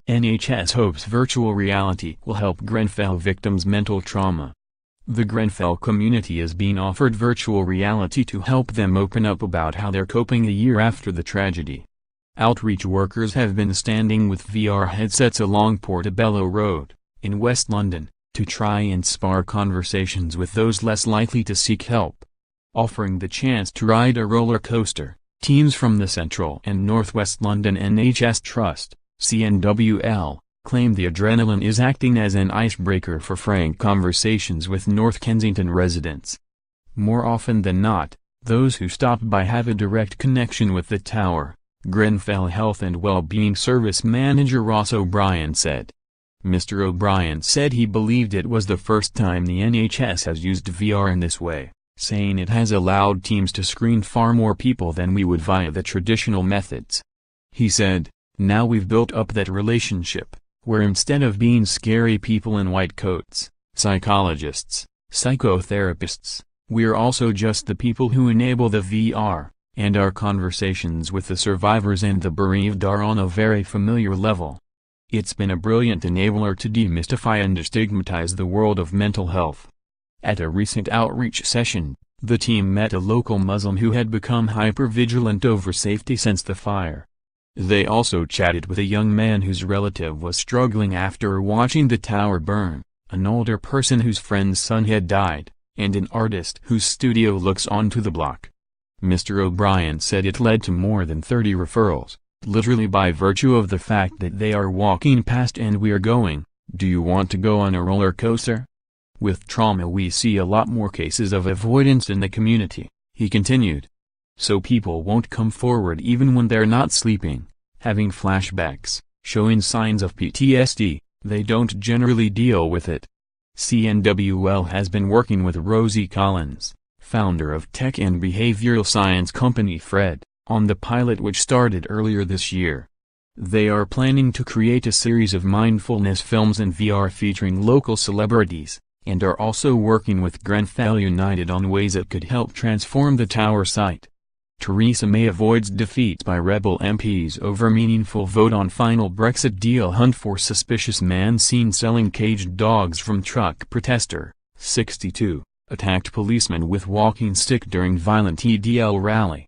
NHS hopes virtual reality will help Grenfell victims' mental trauma. The Grenfell community is being offered virtual reality to help them open up about how they're coping a year after the tragedy. Outreach workers have been standing with VR headsets along Portobello Road, in West London, to try and spark conversations with those less likely to seek help. Offering the chance to ride a roller coaster, teams from the Central and North West London NHS Trust, CNWL, claim the adrenaline is acting as an icebreaker for frank conversations with North Kensington residents. More often than not, those who stop by have a direct connection with the tower, Grenfell Health and Wellbeing Service Manager Ross O'Brien said. Mr. O'Brien said he believed it was the first time the NHS has used VR in this way, saying it has allowed teams to screen far more people than we would via the traditional methods. He said, "Now we've built up that relationship, where instead of being scary people in white coats, psychologists, psychotherapists, we're also just the people who enable the VR, and our conversations with the survivors and the bereaved are on a very familiar level. It's been a brilliant enabler to demystify and destigmatize the world of mental health." At a recent outreach session, the team met a local Muslim who had become hyper-vigilant over safety since the fire. They also chatted with a young man whose relative was struggling after watching the tower burn, an older person whose friend's son had died, and an artist whose studio looks onto the block. Mr. O'Brien said it led to more than 30 referrals, literally by virtue of the fact that they are walking past and we're going, "Do you want to go on a roller coaster?" With trauma we see a lot more cases of avoidance in the community, he continued. So people won't come forward even when they're not sleeping, having flashbacks, showing signs of PTSD, they don't generally deal with it. CNWL has been working with Rosie Collins, founder of tech and behavioral science company Fred, on the pilot which started earlier this year. They are planning to create a series of mindfulness films in VR featuring local celebrities, and are also working with Grenfell United on ways it could help transform the tower site. Theresa May avoids defeat by rebel MPs over meaningful vote on final Brexit deal. Hunt for suspicious man seen selling caged dogs from truck. Protester, 62, attacked policeman with walking stick during violent EDL rally.